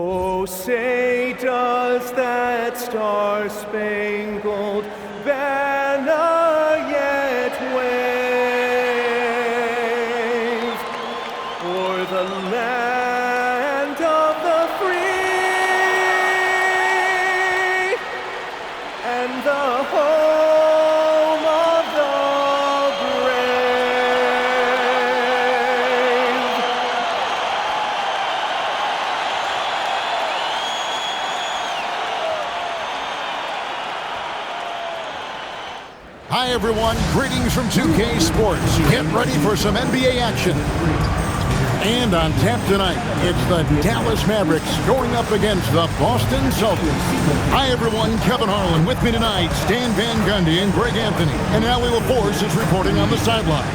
Oh, say does that star-spangled banner yet wave o'er the land of the free and the home of the brave. Hi everyone, greetings from 2K Sports. Get ready for some NBA action. And on tap tonight, it's the Dallas Mavericks going up against the Boston Celtics. Hi everyone, Kevin Harlan with me tonight, Stan Van Gundy and Greg Anthony. And Allie LaForce is reporting on the sideline.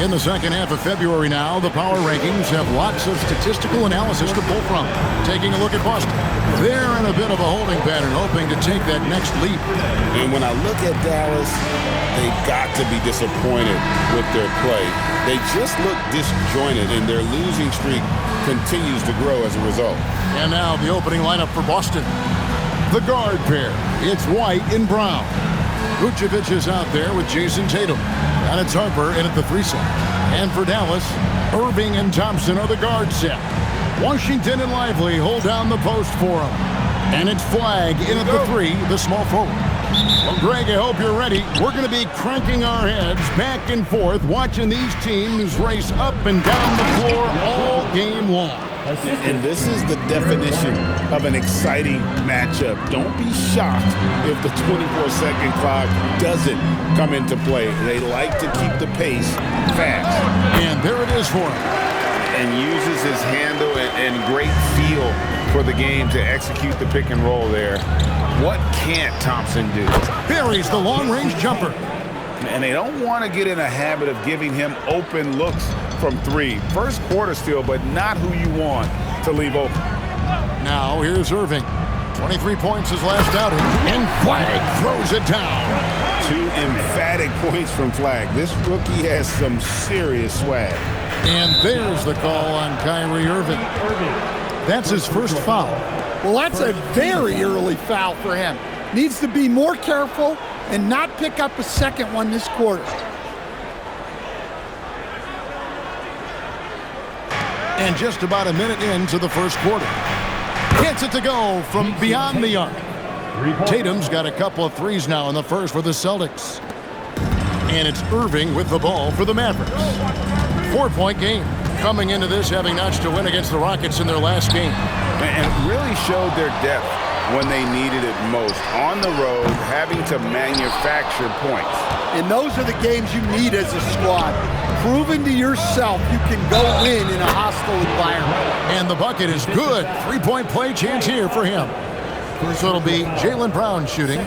In the second half of February now, the power rankings have lots of statistical analysis to pull from. Taking a look at Boston. They're in a bit of a holding pattern, hoping to take that next leap. And when I look at Dallas, they've got to be disappointed with their play. They just look disjointed, and their losing streak continues to grow as a result. And now the opening lineup for Boston. The guard pair, it's White and Brown. Vučević is out there with Jayson Tatum. And it's Harper in at the 3 set. And for Dallas, Irving and Thompson are the guard set. Washington and Lively hold down the post for him. And it's Flagg in at the 3, the small forward. Well, Greg, I hope you're ready. We're going to be cranking our heads back and forth, watching these teams race up and down the floor all game long. And this is the definition of an exciting matchup. Don't be shocked if the 24-second clock doesn't come into play. They like to keep the pace fast. And there it is for him. And uses his handle and great feel for the game to execute the pick and roll there. What can't Thompson do? Buries the long-range jumper. And they don't want to get in a habit of giving him open looks from 3. First quarter still, but not who you want to leave open. Now here's Irving. 23 points his last outing. And Flagg throws it down. 2 emphatic points from Flagg. This rookie has some serious swag. And there's the call on Kyrie Irving. That's his first foul. Well, that's a very early foul for him. Needs to be more careful and not pick up a second one this quarter. And just about a minute into the first quarter. Gets it to go from beyond the arc. Tatum's got a couple of threes now in the first for the Celtics. And it's Irving with the ball for the Mavericks. 4-point game. Coming into this having notched a win against the Rockets in their last game. And really showed their depth when they needed it most. On the road, having to manufacture points. And those are the games you need as a squad. Proving to yourself you can go win in a hostile environment. And the bucket is good. 3-point play chance here for him. So it'll be Jaylen Brown shooting.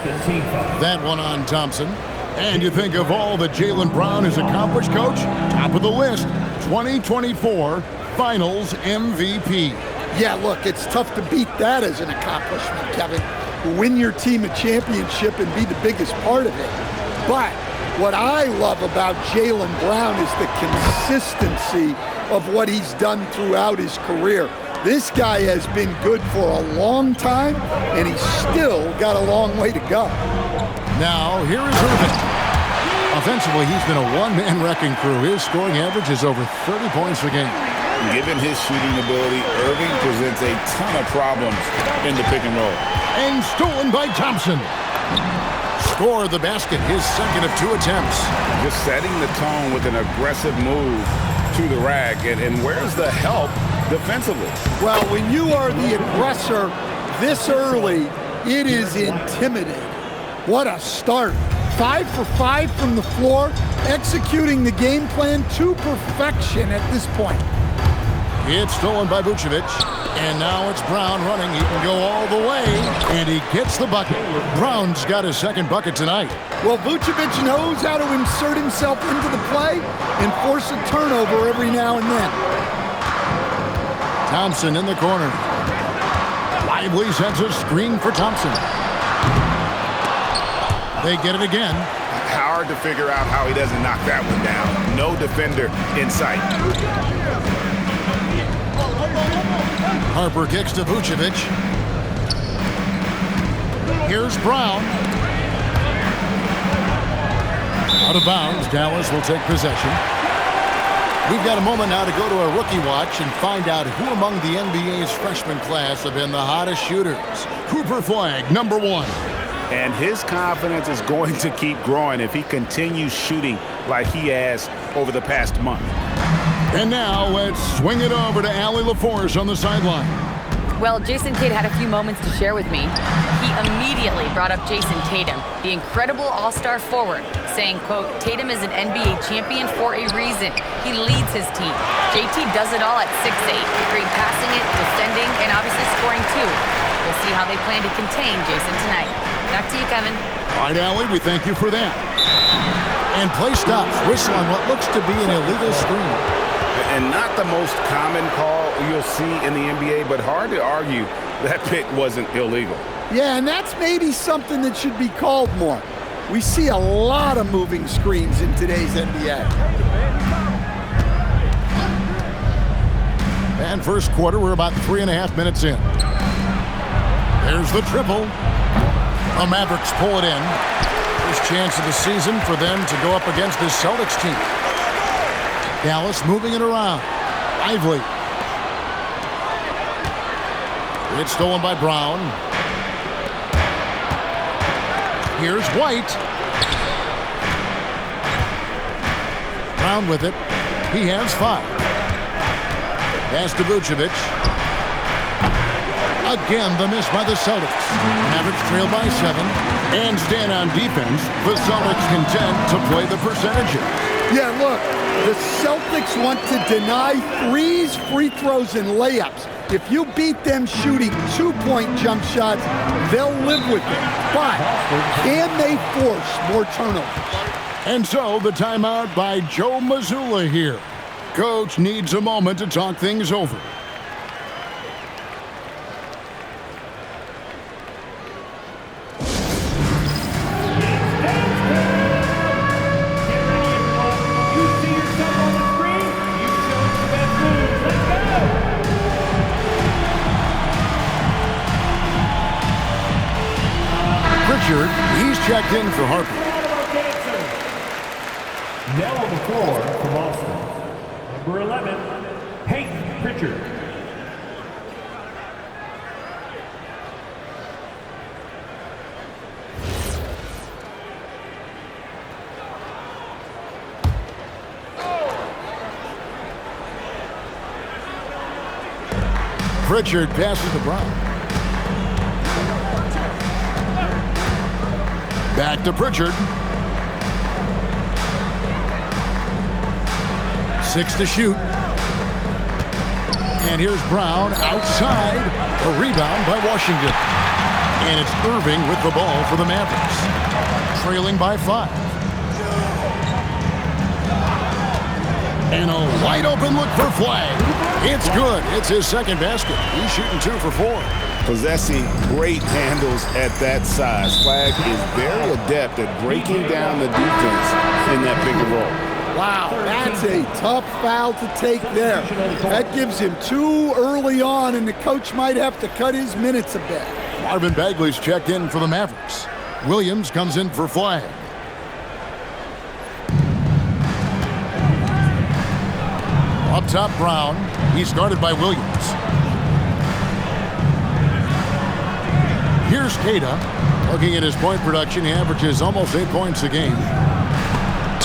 That one on Thompson. And you think of all that Jaylen Brown has accomplished, Coach? Top of the list, 2024 Finals MVP. Yeah, look, it's tough to beat that as an accomplishment, Kevin. Win your team a championship and be the biggest part of it. But what I love about Jaylen Brown is the consistency of what he's done throughout his career. This guy has been good for a long time, and he's still got a long way to go. Now, here is Irving. Offensively, he's been a one-man wrecking crew. His scoring average is over 30 points a game. Given his shooting ability, Irving presents a ton of problems in the pick and roll. And stolen by Thompson. Scored the basket, his second of 2 attempts. Just setting the tone with an aggressive move to the rack. And where's the help defensively? Well, when you are the aggressor this early, it is intimidating. What a start. 5 for 5 from the floor, executing the game plan to perfection at this point. It's stolen by Vučević, and now it's Brown running. He can go all the way, and he gets the bucket. Brown's got his second bucket tonight. Well, Vučević knows how to insert himself into the play and force a turnover every now and then. Thompson in the corner. Lively sends a screen for Thompson. They get it again. Hard to figure out how he doesn't knock that one down. No defender in sight. Harper kicks to Vučević. Here's Brown. Out of bounds, Dallas will take possession. We've got a moment now to go to a rookie watch and find out who among the NBA's freshman class have been the hottest shooters. Cooper Flag, number 1. And his confidence is going to keep growing if he continues shooting like he has over the past month. And now let's swing it over to Allie LaForce on the sideline. Well, Jayson Tatum had a few moments to share with me. He immediately brought up Jayson Tatum, the incredible all-star forward, saying, quote, "Tatum is an NBA champion for a reason. He leads his team. JT does it all at 6'8", great passing it, defending, and obviously scoring too. We'll see how they plan to contain Jayson tonight." Back to you, Kevin. All right, Allie, we thank you for that. And play stops. Whistle on what looks to be an illegal screen. And not the most common call you'll see in the NBA, but hard to argue that pick wasn't illegal. Yeah, and that's maybe something that should be called more. We see a lot of moving screens in today's NBA. And first quarter, we're about 3.5 minutes in. There's the triple. The Mavericks pull it in. First chance of the season for them to go up against this Celtics team. Dallas moving it around. Lively. It's stolen by Brown. Here's White. Brown with it. He has 5. Pass to Vučević. Again, the miss by the Celtics. Mavericks trail by 7. And stand on defense. The Celtics content to play the percentages. Yeah, look, the Celtics want to deny threes, free throws, and layups. If you beat them shooting 2-point jump shots, they'll live with it. But can they force more turnovers? And so the timeout by Joe Mazzulla here. Coach needs a moment to talk things over. He's checked in for Harper. Now on the floor for Boston, number 11, Peyton Pritchard. Pritchard passes to Brown. Back to Pritchard. 6 to shoot. And here's Brown outside. A rebound by Washington. And it's Irving with the ball for the Mavericks. Trailing by 5. And a wide open look for Flag. It's good. It's his second basket. He's shooting 2 for 4. Possessing great handles at that size. Flag is very adept at breaking down the defense in that pick and roll. Wow, that's a tough foul to take there. That gives him 2 early on, and the coach might have to cut his minutes a bit. Marvin Bagley's checked in for the Mavericks. Williams comes in for Flag. Up top, Brown. He's guarded by Williams. Here's Queta. Looking at his point production, he averages almost 8 points a game.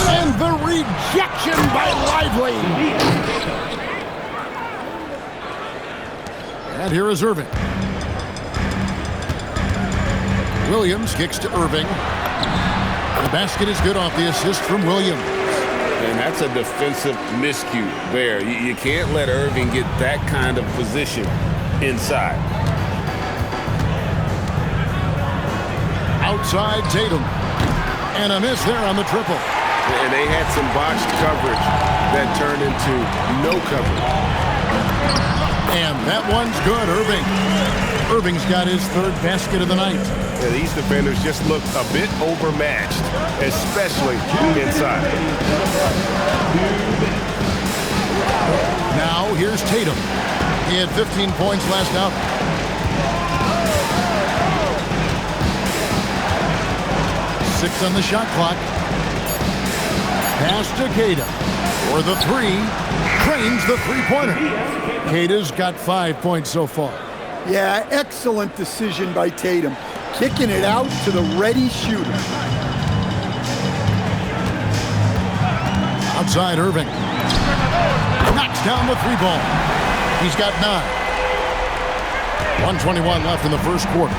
And the rejection by Lively. And here is Irving. Williams kicks to Irving. The basket is good off the assist from Williams. And that's a defensive miscue there. You can't let Irving get that kind of position inside. Outside Tatum. And a miss there on the triple. And they had some botched coverage that turned into no coverage. And that one's good, Irving. Irving's got his 3rd basket of the night. Yeah, these defenders just look a bit overmatched, especially inside. Now here's Tatum. He had 15 points last out. Six on the shot clock. Pass to Queta for the three. Trains the three-pointer. Queta's got 5 points so far. Yeah, excellent decision by Tatum. Kicking it out to the ready shooter. Outside Irving. Knocks down the three ball. He's got 9. 1:21 left in the first quarter.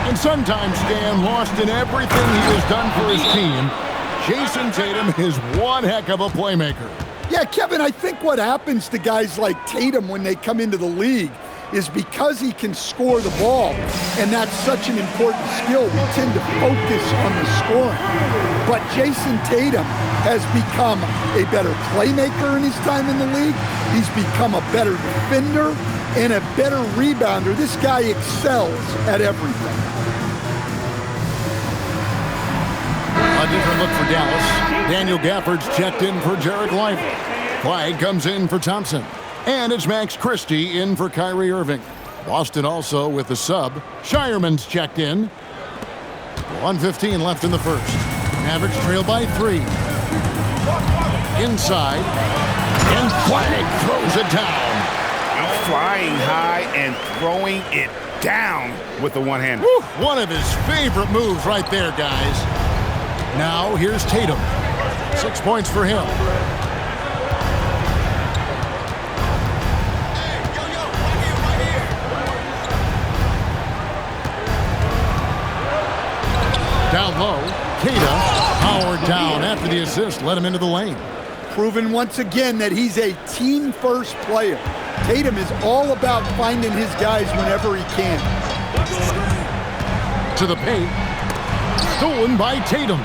And sometimes, Stan, lost in everything he has done for his team, Jayson Tatum is one heck of a playmaker. Yeah, Kevin, I think what happens to guys like Tatum when they come into the league is because he can score the ball, and that's such an important skill, we tend to focus on the scoring. But Jayson Tatum has become a better playmaker in his time in the league. He's become a better defender and a better rebounder. This guy excels at everything. A different look for Dallas. Daniel Gafford's checked in for Derrick White. Clyde comes in for Thompson. And it's Max Christie in for Kyrie Irving. Boston also with the sub. Shireman's checked in. 1:15 left in the first. Mavericks trail by 3. Inside. And Clyde throws it down. Flying high and throwing it down with the one-hander. One of his favorite moves right there, guys. Now here's Tatum. 6 points for him. Down low, Queta powered down after the assist, led him into the lane. Proven once again that he's a team-first player. Tatum is all about finding his guys whenever he can. To the paint, stolen by Tatum.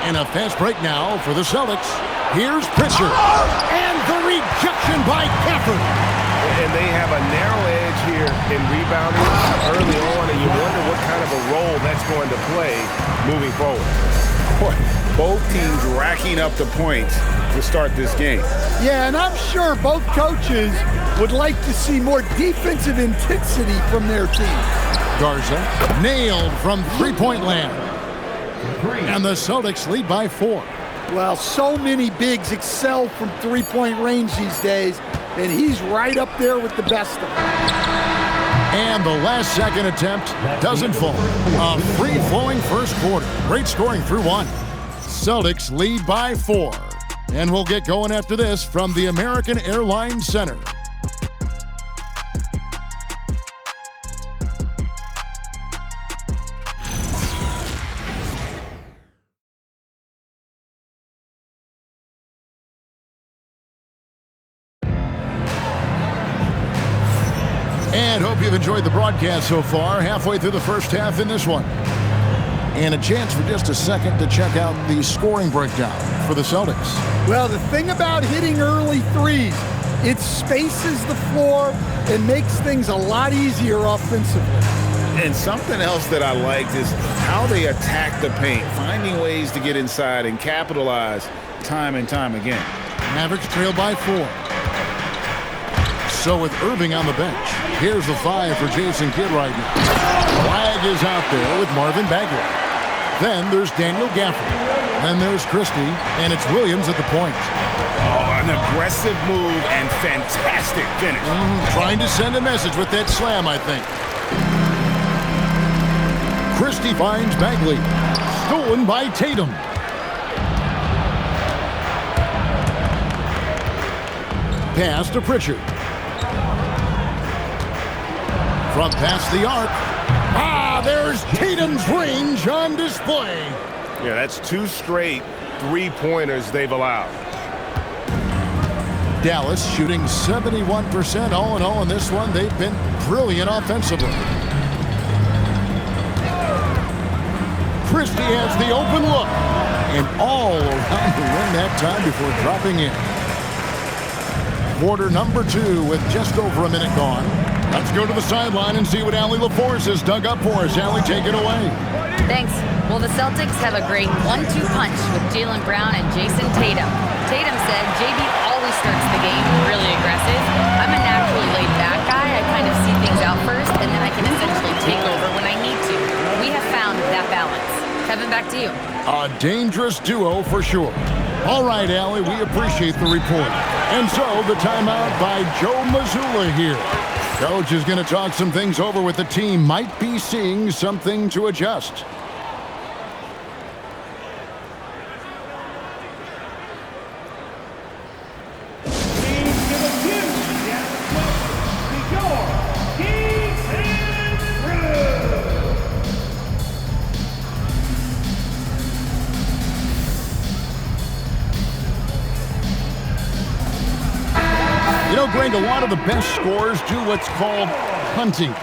And a fast break now for the Celtics. Here's Pritchard. And the rejection by Gafford. And they have a narrow edge here in rebounding early on, and you wonder what kind of a role that's going to play moving forward. Both teams racking up the points to start this game. Yeah, and I'm sure both coaches would like to see more defensive intensity from their team. Garza nailed from three-point land. And the Celtics lead by 4. Well, so many bigs excel from three-point range these days, and he's right up there with the best of them. And the last second attempt doesn't fall. A free-flowing first quarter. Great scoring through 1. Celtics lead by 4. And we'll get going after this from the American Airlines Center. And hope you've enjoyed the broadcast so far, halfway through the first half in this one. And a chance for just a second to check out the scoring breakdown for the Celtics. Well, the thing about hitting early threes, it spaces the floor and makes things a lot easier offensively. And something else that I liked is how they attack the paint, finding ways to get inside and capitalize time and time again. Mavericks trail by 4. So with Irving on the bench, here's the 5 for Jason Kidd right now. Flag is out there with Marvin Bagley. Then there's Daniel Gafford. Then there's Christie, and it's Williams at the point. Oh, an aggressive move and fantastic finish. Trying to send a message with that slam, I think. Christie finds Bagley. Stolen by Tatum. Pass to Pritchard. From past the arc. There's Tatum's range on display. Yeah, that's 2 straight three-pointers they've allowed. Dallas shooting 71% all in all in this one. They've been brilliant offensively. Christie has the open look. And all around the rim that time before dropping in. Quarter number 2 with just over a minute gone. Let's go to the sideline and see what Allie LaForce has dug up for us. Allie, take it away. Thanks. Well, the Celtics have a great 1-2 punch with Jaylen Brown and Jayson Tatum. Tatum said, JB always starts the game really aggressive. I'm a naturally laid-back guy, Kevin, back to you. A dangerous duo for sure. All right, Allie, we appreciate the report. And so the timeout by Joe Mazzulla here. Coach is going to talk some things over with the team. Might be seeing something to adjust. You know, Greg, a lot of the best scorers do what's called hunting,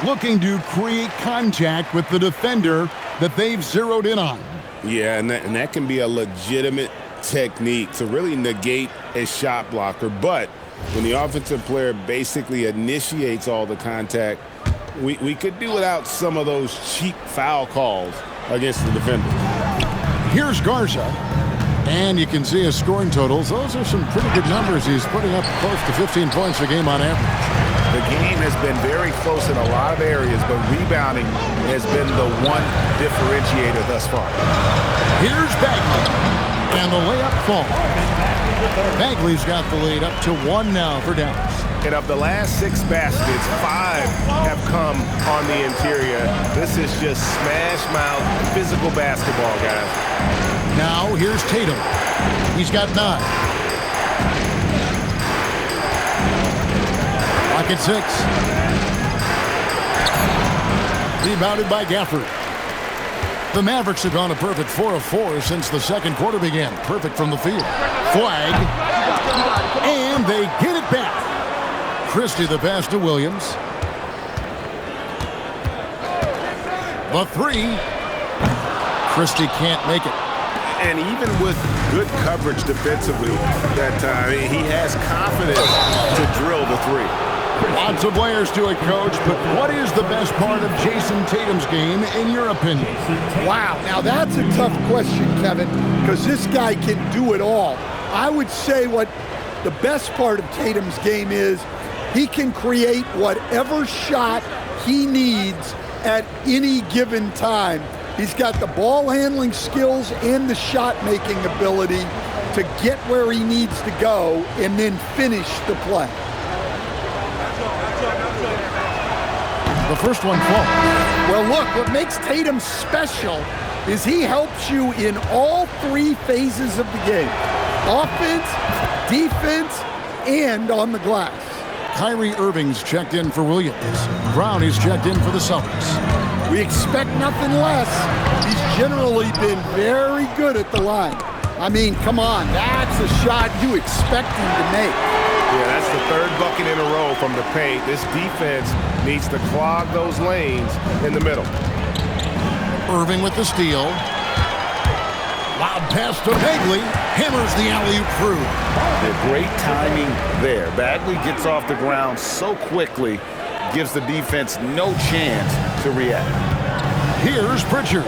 looking to create contact with the defender that they've zeroed in on. Yeah, and that can be a legitimate technique to really negate a shot blocker. But when the offensive player basically initiates all the contact, we could do without some of those cheap foul calls against the defender. Here's Garza. And you can see his scoring totals. Those are some pretty good numbers. He's putting up close to 15 points a game on average. The game has been very close in a lot of areas, but rebounding has been the one differentiator thus far. Here's Bagley. And the layup falls. Bagley's got the lead up to 1 now for Dallas. And of the last 6 baskets, 5 have come on the interior. This is just smash mouth physical basketball, guys. Now here's Tatum. He's got 9. Clock at 6. Rebounded by Gafford. The Mavericks have gone a perfect 4 of 4 since the second quarter began. Perfect from the field. Flag. And they get it back. Christie the pass to Williams. The 3. Christie can't make it. And even with good coverage defensively that time, he has confidence to drill the 3. Lots of layers to it, Coach, but what is the best part of Jayson Tatum's game, in your opinion? Wow, now that's a tough question, Kevin, because this guy can do it all. I would say what the best part of Tatum's game is he can create whatever shot he needs at any given time. He's got the ball handling skills and the shot making ability to get where he needs to go and then finish the play. The first one falls. Well, look, what makes Tatum special is he helps you in all 3 phases of the game. Offense, defense, and on the glass. Kyrie Irving's checked in for Williams. Brown is checked in for the Celtics. We expect nothing less. He's generally been very good at the line. I mean, come on, that's a shot you expect him to make. Yeah, that's the 3rd bucket in a row from the paint. This defense needs to clog those lanes in the middle. Irving with the steal. Loud pass to Bagley. Hammers the alley-oop through. Great timing there. Bagley gets off the ground so quickly, gives the defense no chance to react. Here's Pritchard.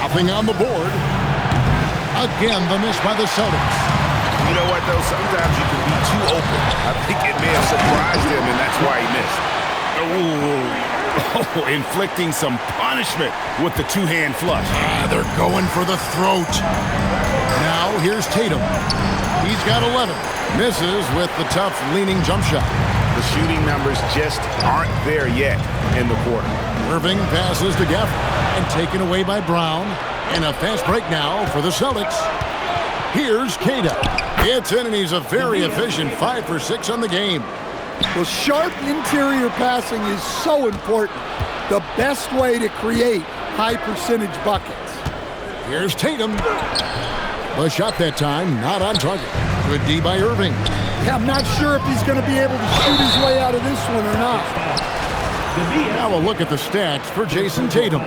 Nothing on the board. Again, the miss by the Celtics. You know what, though? Sometimes you can be too open. I think it may have surprised him, and that's why he missed. Oh, inflicting some punishment with the 2-hand flush. They're going for the throat. Now here's Tatum. He's got 11. Misses with the tough leaning jump shot. The shooting numbers just aren't there yet in the quarter. Irving passes to Gafford and taken away by Brown. And a fast break now for the Celtics. Here's Queta. It's in, and he's a very efficient 5 for 6 on the game. Well, sharp interior passing is so important. The best way to create high percentage buckets. Here's Tatum. The shot that time, not on target. Good D by Irving. Yeah, I'm not sure if he's going to be able to shoot his way out of this one or not. Now a look at the stats for Jayson Tatum.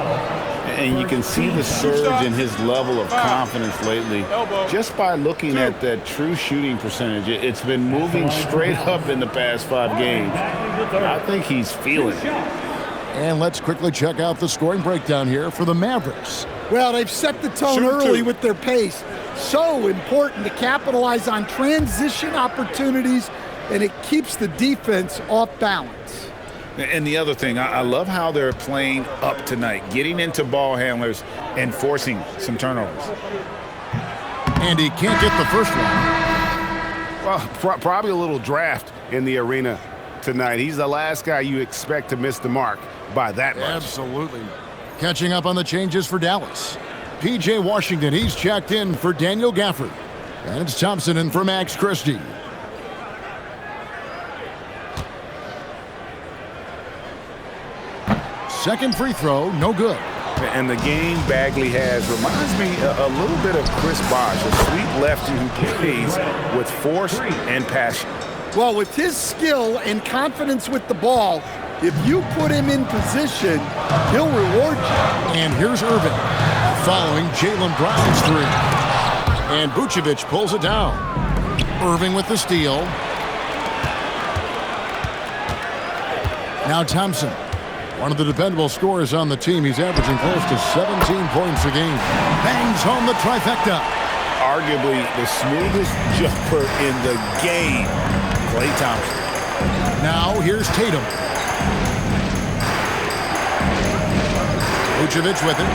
And you can see the surge in his level of confidence lately just by looking at that true shooting percentage. It's been moving straight up in the past 5 games. I think he's feeling it. And let's quickly check out the scoring breakdown here for the Mavericks. Well, they've set the tone early with their pace. So important to capitalize on transition opportunities, and it keeps the defense off balance. And the other thing, I love how they're playing up tonight, getting into ball handlers and forcing some turnovers. And he can't get the first one. Well, probably a little draft in the arena tonight. He's the last guy you expect to miss the mark by that much. Absolutely. Catching up on the changes for Dallas. P.J. Washington, he's checked in for Daniel Gafford. And it's Thompson in for Max Christie. Second free throw, no good. And the game Bagley has reminds me a little bit of Chris Bosh, a sweet lefty who plays with force and passion. Well, with his skill and confidence with the ball, if you put him in position, he'll reward you. And here's Irving following Jaylen Brown's three. And Vučević pulls it down. Irving with the steal. Now Thompson. One of the dependable scorers on the team. He's averaging close to 17 points a game. Bangs home the trifecta. Arguably the smoothest jumper in the game, Klay Thompson. Now here's Tatum. Vučević with it.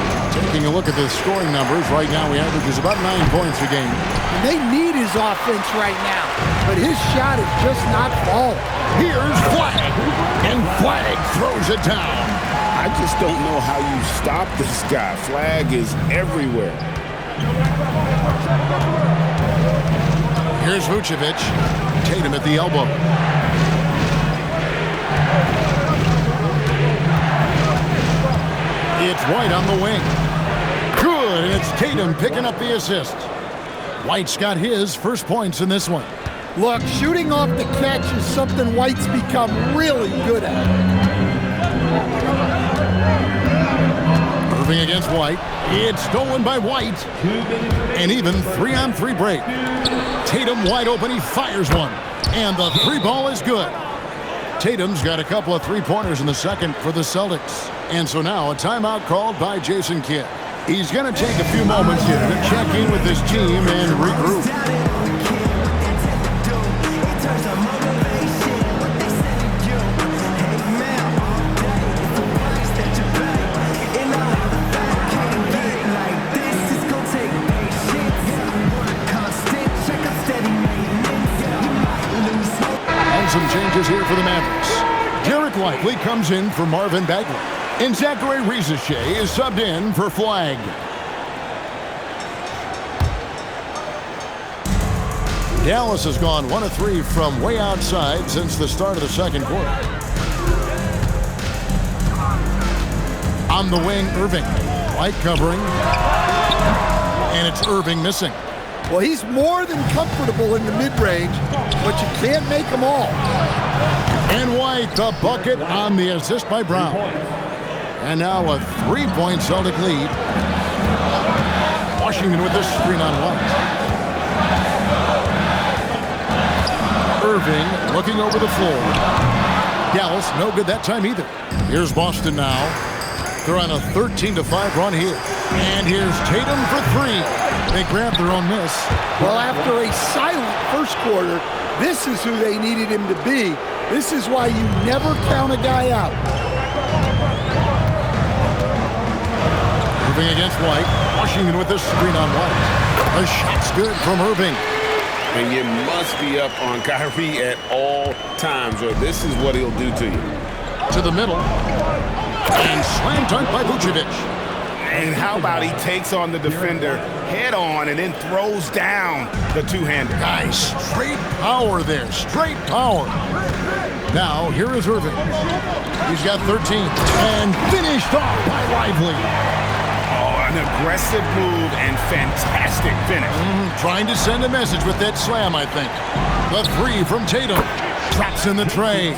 Taking a look at the scoring numbers. Right now he averages about 9 points a game. And they need his offense right now, but his shot is just not falling. Here's Flag. And Flag throws it down. I just don't know how you stop this guy. Flag is everywhere. Here's Vučević. Tatum at the elbow. It's White on the wing. Good, and it's Tatum picking up the assist. White's got his first points in this one. Look, shooting off the catch is something White's become really good at. Irving against White. It's stolen by White. And even 3-on-3 break. Tatum wide open. He fires one. And the three ball is good. Tatum's got a couple of three-pointers in the second for the Celtics. And so now a timeout called by Jason Kidd. He's going to take a few moments here to check in with his team and regroup. Some changes here for the Mavericks. Derrick White comes in for Marvin Bagley. And Zachary Rizachet is subbed in for Flag. Dallas has gone 1 of 3 from way outside since the start of the second quarter. On the wing, Irving. White covering. And it's Irving missing. Well, he's more than comfortable in the mid-range, but you can't make them all. And White, the bucket on the assist by Brown. And now a 3-point Celtic lead. Washington with the screen on White. Irving looking over the floor. Dallas, no good that time either. Here's Boston now. They're on a 13-5 run here. And here's Tatum for 3. They grabbed their own miss. Well, after a silent first quarter, this is who they needed him to be. This is why you never count a guy out. Irving against White. Washington with the screen on White. The shot's good from Irving. And you must be up on Kyrie at all times, or this is what he'll do to you. To the middle. And slam dunk by Vučević. And how about he takes on the defender head on and then throws down the two-hander. Nice. Straight power there. Straight power. Now, here is Irving. He's got 13. And finished off by Lively. Oh, an aggressive move and fantastic finish. Trying to send a message with that slam, I think. The 3 from Tatum. Drops in the tray.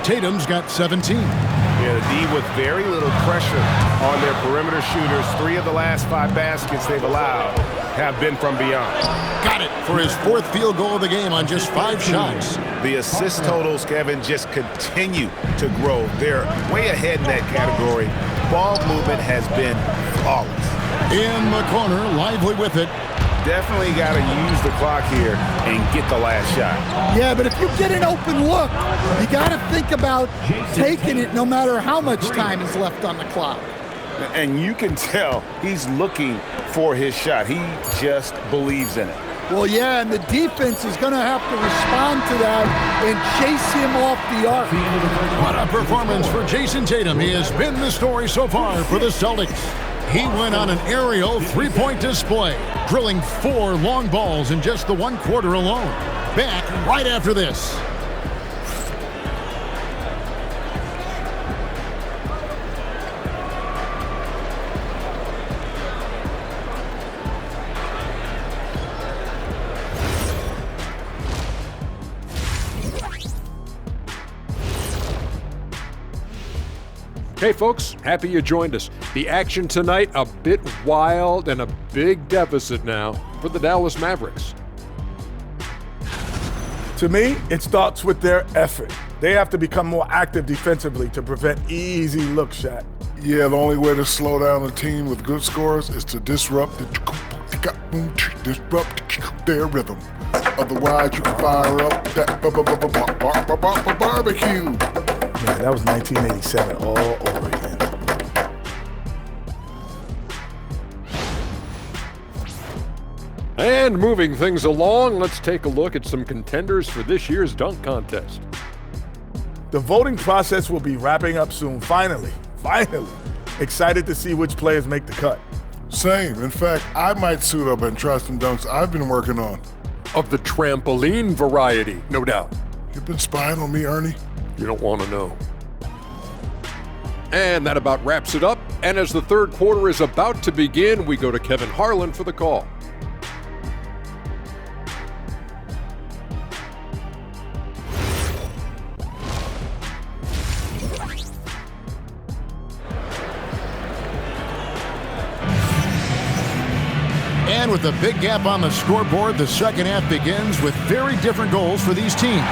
Tatum's got 17. Yeah, the D with very little pressure on their perimeter shooters. 3 of the last 5 baskets they've allowed have been from beyond. Got it for his 4th field goal of the game on just 5 shots. The assist totals, Kevin, just continue to grow. They're way ahead in that category. Ball movement has been flawless. In the corner, Lively with it. definitely got to use the clock here and get the last shot. Yeah, but if you get an open look, you got to think about taking it no matter how much time is left on the clock. And you can tell he's looking for his shot. He just believes in it. Well, yeah, and the defense is going to have to respond to that and chase him off the arc. What a performance for Jayson Tatum. He has been the story so far for the Celtics. He went on an aerial three-point display, drilling 4 long balls in just the 1 quarter alone. Back right after this. Hey folks, happy you joined us. The action tonight, a bit wild and a big deficit now for the Dallas Mavericks. To me, it starts with their effort. They have to become more active defensively to prevent easy look shot. Yeah, the only way to slow down a team with good scores is to disrupt their rhythm. Otherwise, you can fire up that barbecue. Man, that was 1987 all over again. And moving things along, let's take a look at some contenders for this year's dunk contest. The voting process will be wrapping up soon. Finally. Excited to see which players make the cut. Same. In fact, I might suit up and try some dunks I've been working on. Of the trampoline variety, no doubt. You've been spying on me, Ernie? You don't want to know. And that about wraps it up. And as the third quarter is about to begin, we go to Kevin Harlan for the call. And with a big gap on the scoreboard, the second half begins with very different goals for these teams.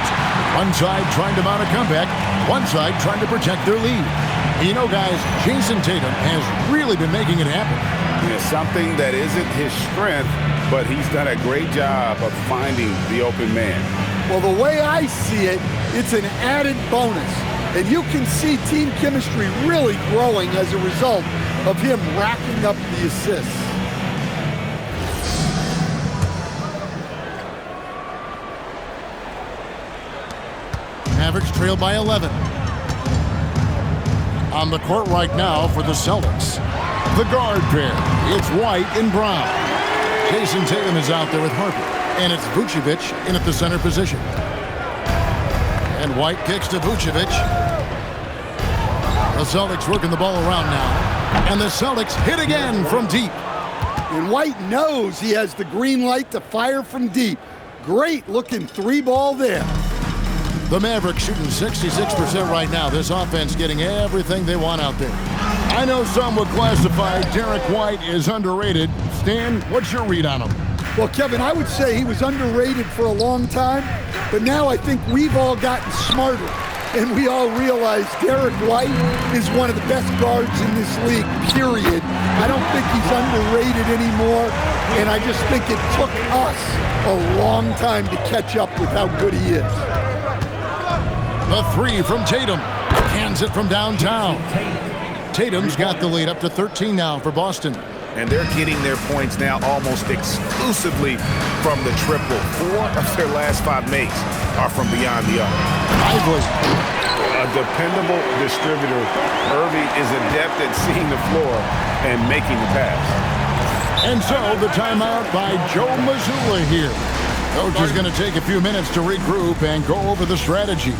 One side trying to mount a comeback, one side trying to protect their lead. You know, guys, Jayson Tatum has really been making it happen. It's something that isn't his strength, but he's done a great job of finding the open man. Well, the way I see it, it's an added bonus. And you can see team chemistry really growing as a result of him racking up the assists. Mavericks trail by 11. On the court right now for the Celtics, the guard pair. It's White and Brown. Jayson Tatum is out there with Harper, and it's Vučević in at the center position. And White kicks to Vučević. The Celtics working the ball around now, and the Celtics hit again from deep. And White knows he has the green light to fire from deep. Great looking 3-ball there. The Mavericks shooting 66% right now. This offense getting everything they want out there. I know some would classify Derrick White as underrated. Stan, what's your read on him? Well, Kevin, I would say he was underrated for a long time, but now I think we've all gotten smarter, and we all realize Derrick White is one of the best guards in this league, period. I don't think he's underrated anymore, and I just think it took us a long time to catch up with how good he is. The 3 from Tatum. Hands it from downtown. Tatum's got the lead up to 13 now for Boston. And they're getting their points now almost exclusively from the triple. 4 of their last 5 makes are from beyond the arc. Lively. A dependable distributor. Irving is adept at seeing the floor and making the pass. And so the timeout by Joe Mazzulla here. Coach is going to take a few minutes to regroup and go over the strategy.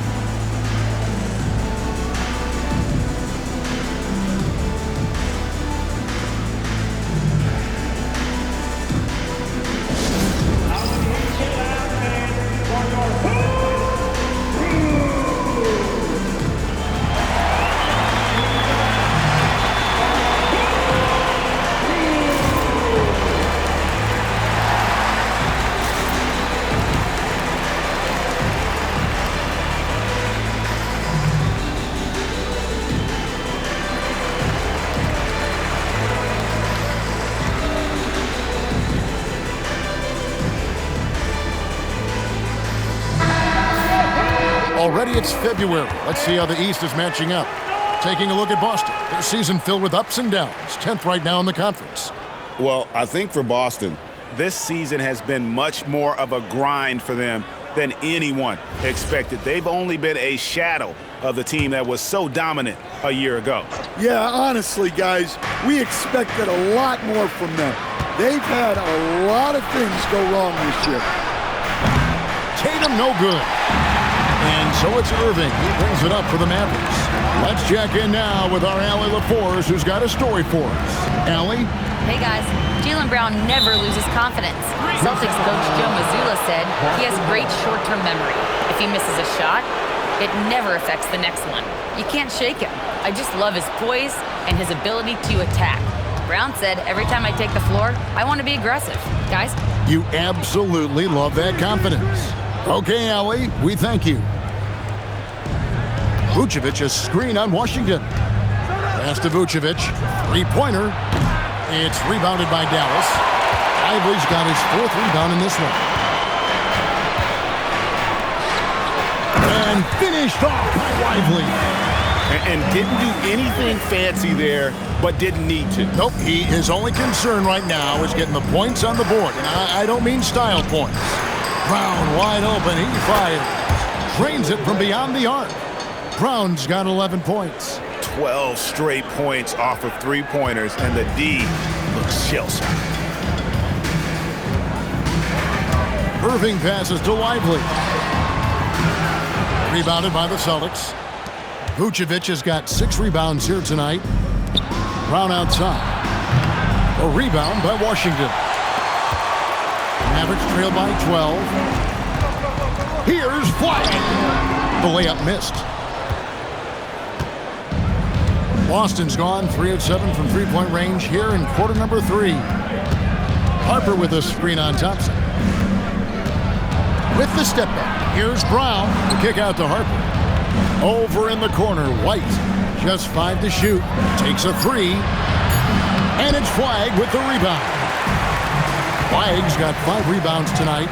Already it's February. Let's see how the East is matching up. Taking a look at Boston. Their season filled with ups and downs. 10th right now in the conference. Well, I think for Boston, this season has been much more of a grind for them than anyone expected. They've only been a shadow of the team that was so dominant a year ago. Yeah, honestly, guys, we expected a lot more from them. They've had a lot of things go wrong this year. Tatum no good. And so it's Irving. He brings it up for the Mavericks. Let's check in now with our Allie LaForce, who's got a story for us. Allie? Hey guys, Jaylen Brown never loses confidence. Celtics coach Joe Mazzulla said he has great short-term memory. If he misses a shot, it never affects the next one. You can't shake him. I just love his poise and his ability to attack. Brown said, every time I take the floor, I want to be aggressive. Guys? You absolutely love that confidence. Okay, Allie, we thank you. Vučević, a screen on Washington. Pass to Vučević. Three-pointer. It's rebounded by Dallas. Lively's got his 4th rebound in this one. And finished off by Lively. And didn't do anything fancy there, but didn't need to. Nope, his only concern right now is getting the points on the board. And I don't mean style points. Brown wide open, he fires. Drains it from beyond the arc. Brown's got 11 points. 12 straight points off of three-pointers, and the D looks shell-shocked. Irving passes to Lively. Rebounded by the Celtics. Vučević has got 6 rebounds here tonight. Brown outside. A rebound by Washington. Mavericks trail by 12. Here's White. The layup missed. Boston's gone 3 of 7 from three-point range here in quarter number 3. Harper with a screen on Thompson. With the step back, here's Brown. The kick out to Harper. Over in the corner, White. Just 5 to shoot. Takes a 3. And it's Flagg with the rebound. Flagg's got 5 rebounds tonight.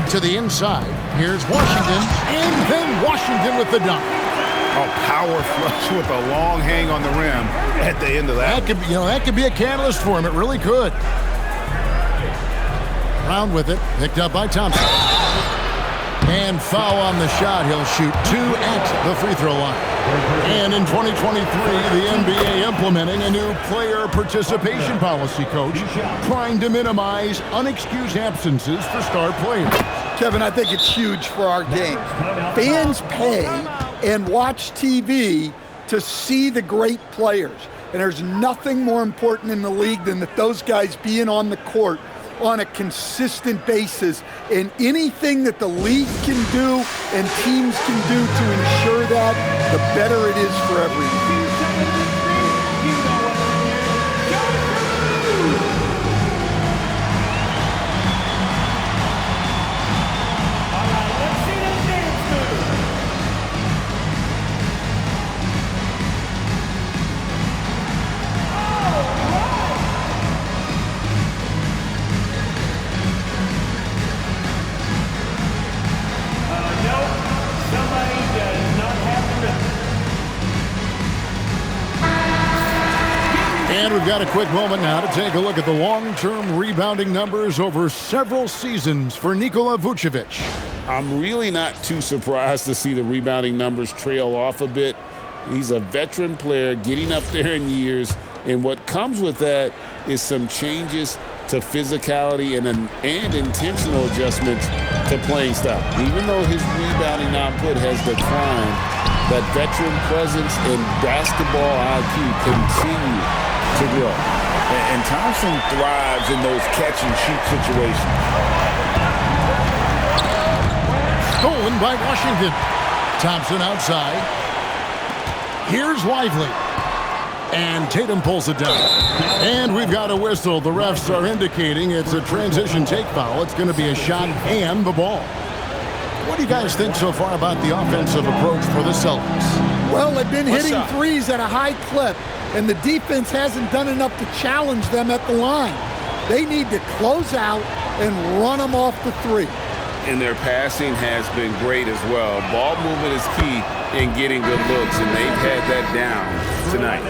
To the inside, here's Washington. And then Washington with the dunk. A power flush with a long hang on the rim at the end of that. That could be a catalyst for him. It really could. Brown with it, picked up by Thompson. And foul on the shot. He'll shoot 2 at the free throw line. And in 2023, the NBA implementing a new player participation policy, Coach, trying to minimize unexcused absences for star players. Kevin, I think it's huge for our game. Fans pay and watch TV to see the great players. And there's nothing more important in the league than that those guys being on the court on a consistent basis. And anything that the league can do and teams can do to ensure that, the better it is for everyone. And we've got a quick moment now to take a look at the long-term rebounding numbers over several seasons for Nikola Vučević. I'm really not too surprised to see the rebounding numbers trail off a bit. He's a veteran player getting up there in years, and what comes with that is some changes to physicality and intentional adjustments to playing style. Even though his rebounding output has declined, that veteran presence and basketball IQ continue to grow. And Thompson thrives in those catch-and-shoot situations. Stolen by Washington. Thompson outside. Here's Lively. And Tatum pulls it down. And we've got a whistle. The refs are indicating it's a transition take foul. It's going to be a shot and the ball. What do you guys think so far about the offensive approach for the Celtics? Well, they've been hitting threes at a high clip, and the defense hasn't done enough to challenge them at the line. They need to close out and run them off the three. And their passing has been great as well. Ball movement is key in getting good looks, and they've had that down tonight.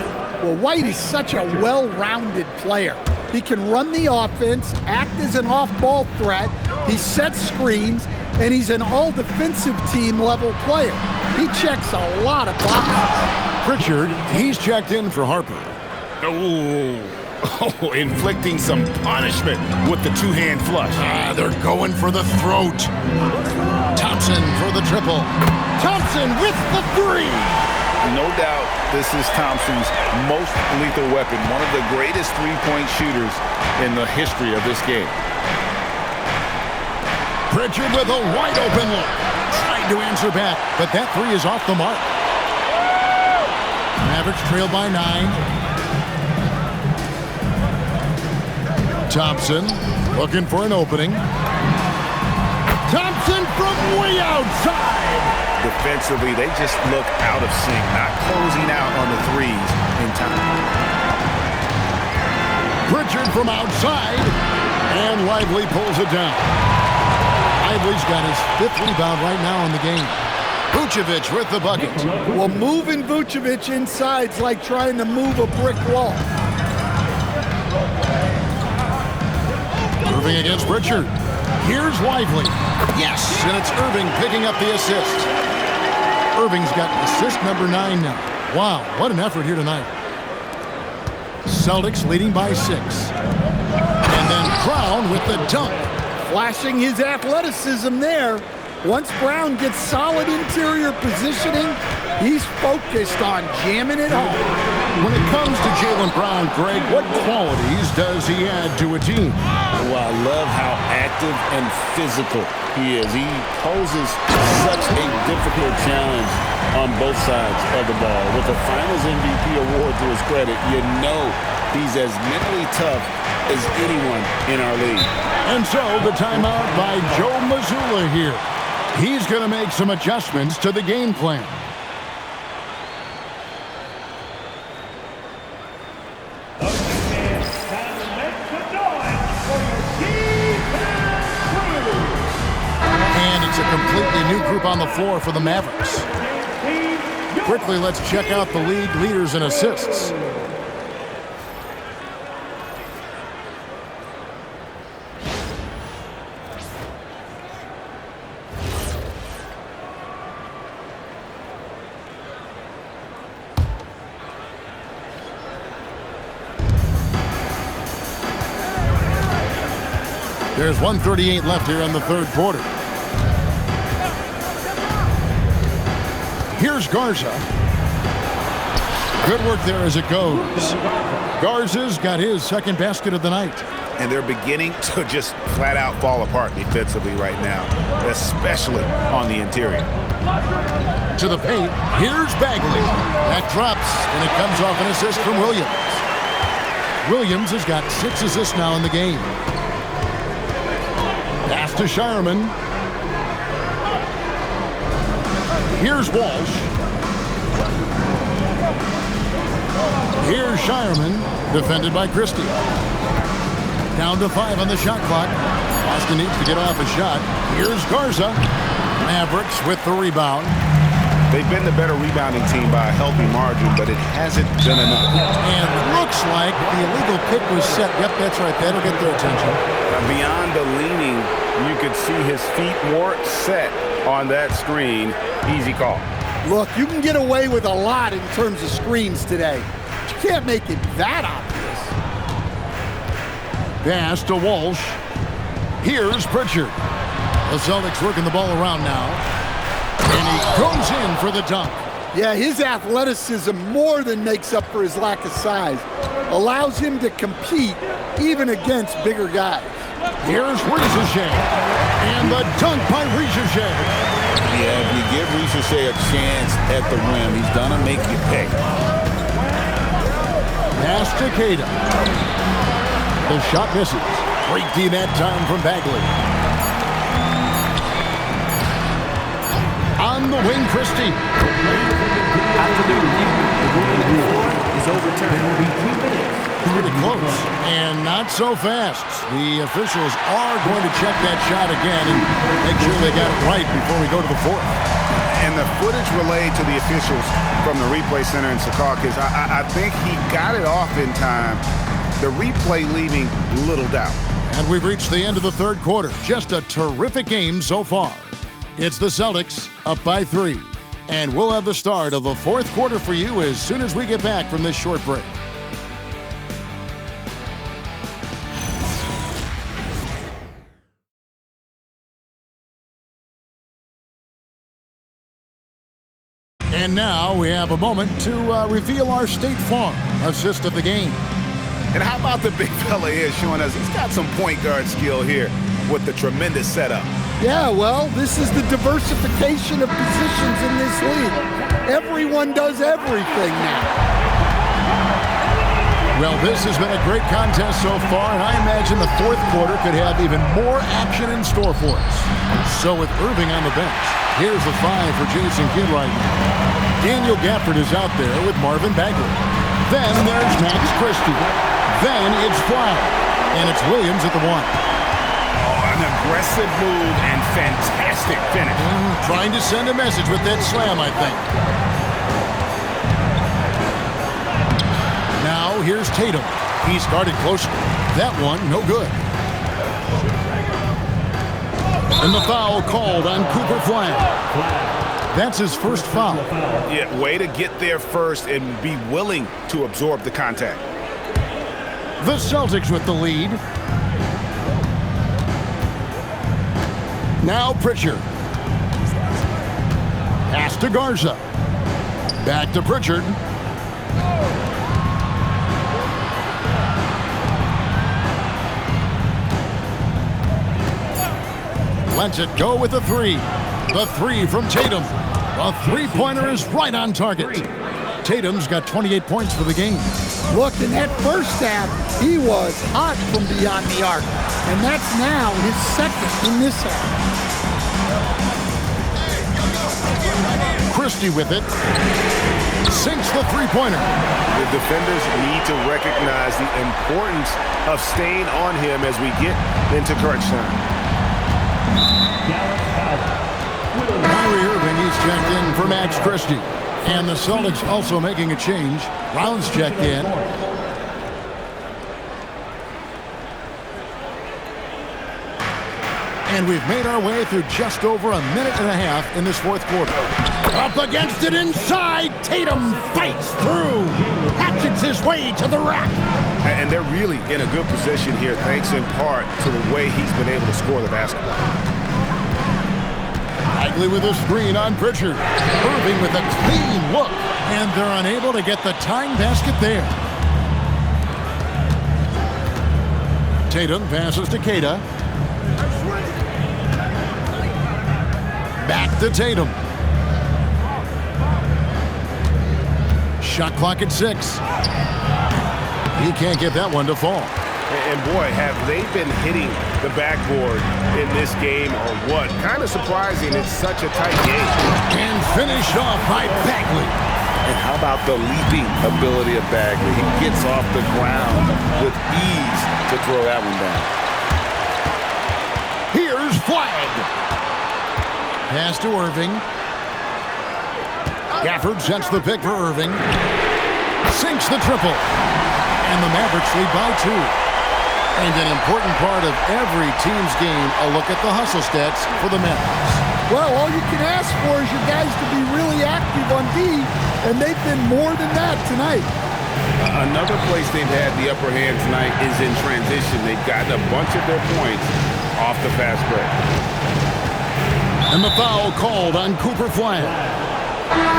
Well, White is such a well-rounded player. He can run the offense, act as an off-ball threat, he sets screens, and he's an all-defensive team level player. He checks a lot of boxes. Pritchard, he's checked in for Harper. Oh, inflicting some punishment with the two-hand flush. They're going for the throat. Thompson for the triple. Thompson with the three. No doubt this is Thompson's most lethal weapon, one of the greatest three-point shooters in the history of this game. Pritchard with a wide-open look. Tried to answer back, but that three is off the mark. Mavericks trail by 9. Thompson looking for an opening. Thompson from way outside. Defensively, they just look out of sync, not closing out on the threes in time. Pritchard from outside, and Lively pulls it down. Lively's got his 5th rebound right now in the game. Vučević with the bucket. Well, moving Vučević inside's like trying to move a brick wall. Irving against Pritchard. Here's Lively. Yes, and it's Irving picking up the assist. Irving's got assist number 9 now. Wow, what an effort here tonight. Celtics leading by 6. And then Brown with the dunk. Flashing his athleticism there. Once Brown gets solid interior positioning, he's focused on jamming it home. When it comes to Jaylen Brown, Greg, what qualities does he add to a team? Well, I love how active and physical he is. He poses such a difficult challenge on both sides of the ball. With the Finals MVP award to his credit, you know he's as mentally tough as anyone in our league. And so the timeout by Joe Mazzulla here. He's going to make some adjustments to the game plan. And it's a completely new group on the floor for the Mavericks. Quickly, let's check out the league leaders in assists. There's 1:38 left here in the third quarter. Here's Garza. Good work there as it goes. Garza's got his second basket of the night. And they're beginning to just flat out fall apart defensively right now, especially on the interior. To the paint. Here's Bagley. That drops, and it comes off an assist from Williams. Williams has got 6 assists now in the game. Pass to Shireman. Here's Walsh. Here's Shireman, defended by Christie. Down to 5 on the shot clock. Boston needs to get off a shot. Here's Garza. Mavericks with the rebound. They've been the better rebounding team by a healthy margin, but it hasn't been enough. And it looks like the illegal pick was set. Yep, that's right. That'll get their attention. Beyond the leaning, you could see his feet more set on that screen. Easy call. Look, you can get away with a lot in terms of screens today. But you can't make it that obvious. Pass to Walsh. Here's Pritchard. The Celtics working the ball around now. And he goes in for the dunk. Yeah, his athleticism more than makes up for his lack of size. Allows him to compete even against bigger guys. Here's Vučević. And the dunk by Vučević. Yeah, if you give Vučević a chance at the rim, he's gonna make you pay. Pass to Queta. The shot misses. Great D that time from Bagley. On the wing, Christie. After the review, the ruling on the floor is overturned. There will be 2 minutes Pretty close. And not so fast. The officials are going to check that shot again and make sure they got it right before we go to the fourth. And the footage relayed to the officials from the replay center in Secaucus, I think he got it off in time. The replay leaving little doubt. And we've reached the end of the third quarter. Just a terrific game so far. It's the Celtics up by 3. And we'll have the start of the fourth quarter for you as soon as we get back from this short break. And now we have a moment to reveal our State Farm assist of the game. And how about the big fella here showing us he's got some point guard skill here with the tremendous setup. Yeah, well, this is the diversification of positions in this league. Everyone does everything now. Well, this has been a great contest so far, and I imagine the fourth quarter could have even more action in store for us. So with Irving on the bench, here's the 5 for Jason Kidd right now. Daniel Gafford is out there with Marvin Bagley. Then there's Max Christie. Then it's Flower. And it's Williams at the 1. An aggressive move and fantastic finish. Trying to send a message with that slam, I think. Now here's Tatum. He started closer. That one, no good. And the foul called on Cooper Flag. That's his first foul. Yeah, way to get there first and be willing to absorb the contact. The Celtics with the lead. Now Pritchard. Pass to Garza. Back to Pritchard. Lets it go with the 3. The 3 from Tatum. The three-pointer is right on target. Tatum's got 28 points for the game. Look, in that first half, he was hot from beyond the arc. And that's now his second in this half. Christie with it. Sinks the three-pointer. The defenders need to recognize the importance of staying on him as we get into crunch time. Kyrie Irving, he's checked in for Max Christie. And the Celtics also making a change. Brown's checked in. And we've made our way through just over a minute and a half in this fourth quarter. Up against it inside. Tatum fights through. Hatchets his way to the rack. And they're really in a good position here, thanks in part to the way he's been able to score the basketball. Bagley with a screen on Pritchard. Irving with a clean look. And they're unable to get the tying basket there. Tatum passes to Queta. Back to Tatum. Shot clock at 6. He can't get that one to fall. And boy, have they been hitting the backboard in this game or what? Kind of surprising it's such a tight game. And finished off by Bagley. And how about the leaping ability of Bagley? He gets off the ground with ease to throw that one down. Here's Flag. Pass to Irving. Gafford sets the pick for Irving. Sinks the triple. And the Mavericks lead by 2. And an important part of every team's game, a look at the hustle stats for the Mavericks. Well, all you can ask for is your guys to be really active on D, and they've been more than that tonight. Another place they've had the upper hand tonight is in transition. They've gotten a bunch of their points off the fast break. And the foul called on Cooper Flag.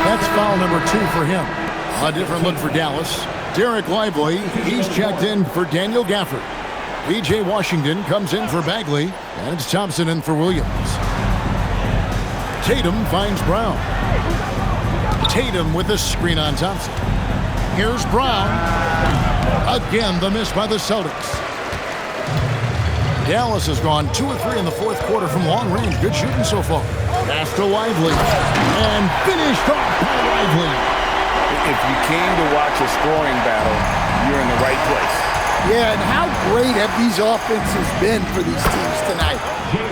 That's foul number 2 for him. A different look for Dallas. Derrick Lively, he's checked in for Daniel Gafford. P.J. Washington comes in for Bagley, and it's Thompson in for Williams. Tatum finds Brown. Tatum with a screen on Thompson. Here's Brown. Again, the miss by the Celtics. Dallas has gone 2 of 3 in the fourth quarter from long range. Good shooting so far. Pass to Lively. And finished off by Lively. If you came to watch a scoring battle, you're in the right place. Yeah, and how great have these offenses been for these teams tonight?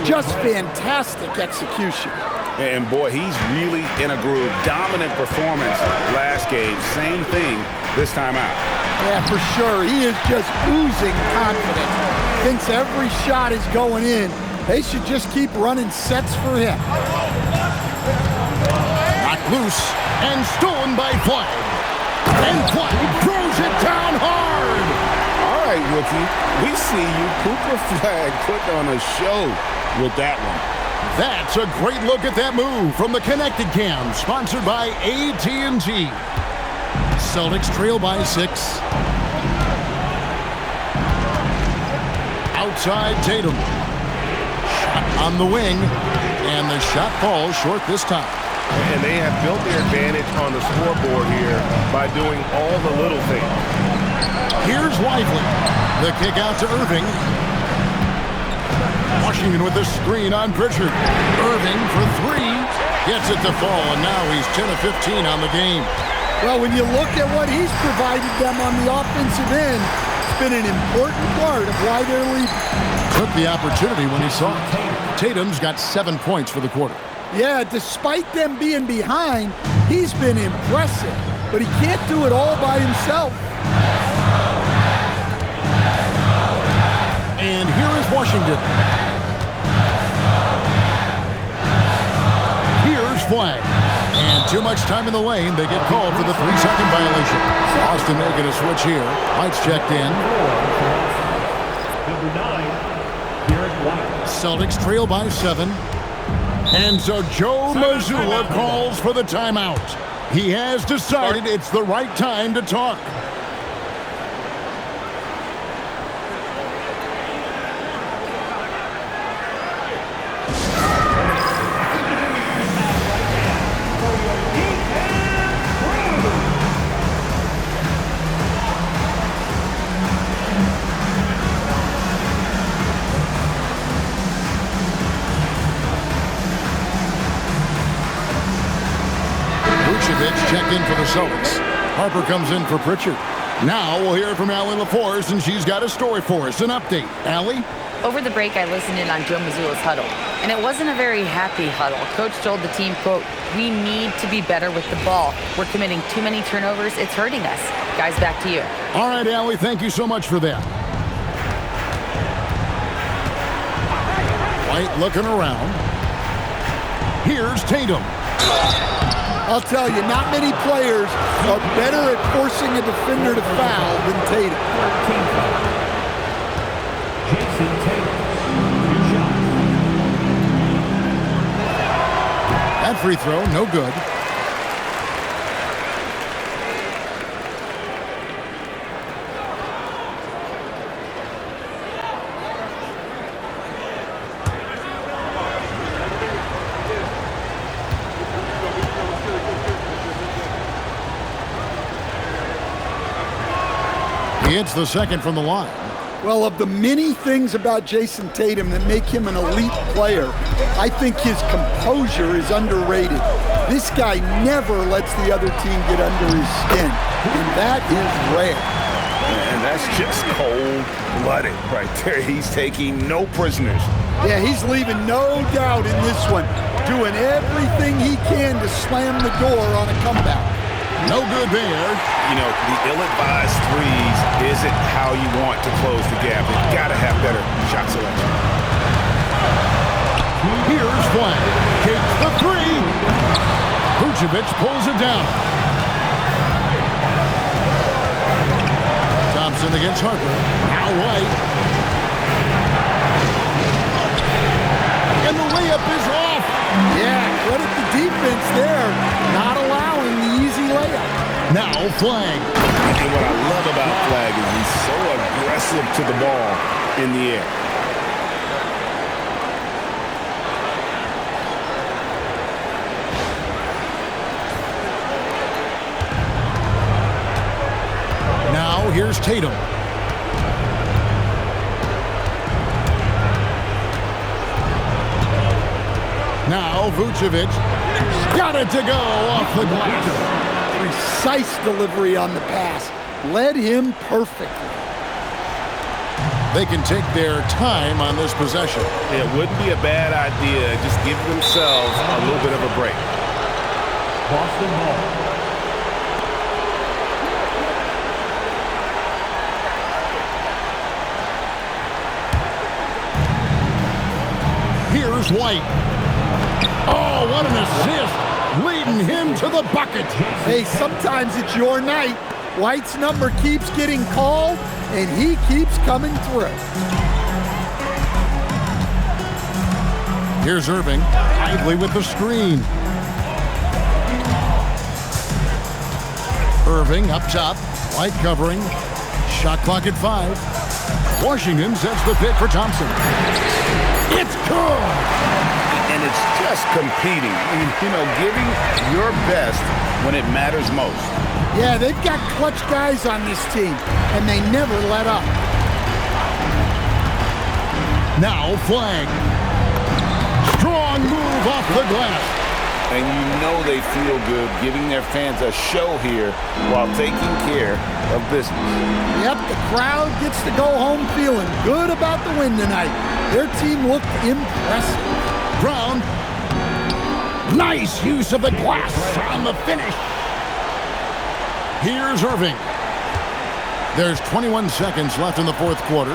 Just fantastic execution. And boy, he's really in a groove. Dominant performance last game. Same thing this time out. Yeah, for sure. He is just oozing confidence. Thinks every shot is going in. They should just keep running sets for him. Knocked loose and stolen by White. And White throws it down hard. All right, rookie. We see you. Cooper Flag putting on a show with that one. That's a great look at that move from the Connected Cam, sponsored by AT&T. Celtics trail by 6. Outside Tatum. Shot on the wing, and the shot falls short this time. And they have built their advantage on the scoreboard here by doing all the little things. Here's Lively. The kick out to Irving. Washington with the screen on Pritchard. Irving for 3. Gets it to fall, and now he's 10 of 15 on the game. Well, when you look at what he's provided them on the offensive end, it's been an important part of why they're leading. Took the opportunity when he saw it. Tatum's got 7 points for the quarter. Yeah, despite them being behind, he's been impressive, but he can't do it all by himself. And here is Washington. Here's Flag. And too much time in the lane. They get called for the 3-second violation. Boston making a switch here. White's checked in. Number 9, Derrick White. Celtics trail by 7. And so Joe Mazzulla calls for the timeout. He has decided it's the right time to talk. Vučević checked in for the Celtics. Harper comes in for Pritchard. Now we'll hear from Allie LaForce, and she's got a story for us. An update. Allie? Over the break, I listened in on Joe Mazzulla's huddle, and it wasn't a very happy huddle. Coach told the team, quote, "We need to be better with the ball. We're committing too many turnovers. It's hurting us." Guys, back to you. All right, Allie, thank you so much for that. White looking around. Here's Tatum. I'll tell you, not many players are better at forcing a defender to foul than Tatum. Jayson Tatum. That free throw, no good. He hits the second from the line. Well, of the many things about Jayson Tatum that make him an elite player, I think his composure is underrated. This guy never lets the other team get under his skin, and that is rare. And that's just cold-blooded right there. He's taking no prisoners. Yeah, he's leaving no doubt in this one, doing everything he can to slam the door on a comeback. No good there. You know, the ill-advised threes isn't how you want to close the gap. You've got to have better shot selection. Here's Flag. Takes the 3. Vučević pulls it down. Thompson against Harper. Now White. And the layup is off. Yeah, credit the defense there, not allowing the easy layup. Now Flag. And what I love about Flag is he's so aggressive to the ball in the air. Now here's Tatum. Now Vučević got it to go off the glass. Precise delivery on the pass. led him perfectly. They can take their time on this possession. It wouldn't be a bad idea. Just give themselves a little bit of a break. Boston ball. Here's White. Oh, what an assist. Leading him to the bucket. Hey, sometimes it's your night. White's number keeps getting called, and he keeps coming through. Here's Irving, idly with the screen. Irving up top, White covering. Shot clock at 5. Washington sets the pick for Thompson. It's good! And it's just competing, you know, giving your best when it matters most. Yeah, they've got clutch guys on this team, and they never let up. Now flag. Strong move off the glass. And you know they feel good giving their fans a show here while taking care of business. Yep, the crowd gets to go home feeling good about the win tonight. Their team looked impressive. Brown. Nice use of the glass on the finish. Here's Irving. There's 21 seconds left in the fourth quarter.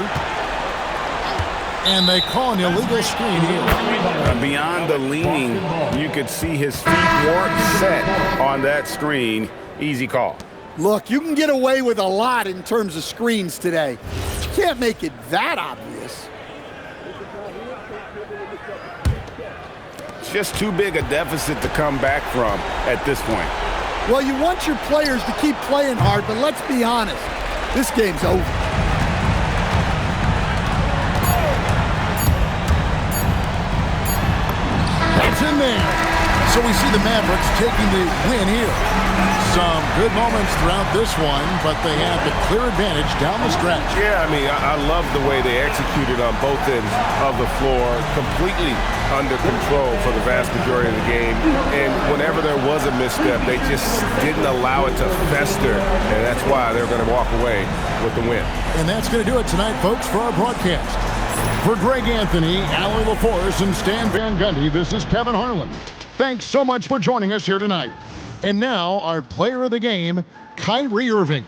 And they call an illegal screen here. Beyond the leaning, you could see his feet weren't set on that screen. Easy call. Look, you can get away with a lot in terms of screens today. You can't make it that obvious. It's just too big a deficit to come back from at this point. Well, you want your players to keep playing hard, but let's be honest. This game's over. It's in there. So we see the Mavericks taking the win here. Some good moments throughout this one, but they have the clear advantage down the stretch. Yeah, I mean, I love the way they executed on both ends of the floor, completely under control for the vast majority of the game. And whenever there was a misstep, they just didn't allow it to fester, and that's why they're going to walk away with the win. And that's going to do it tonight, folks, for our broadcast. For Greg Anthony, Allie LaForce, and Stan Van Gundy, this is Kevin Harlan. Thanks so much for joining us here tonight. And now, our player of the game, Kyrie Irving.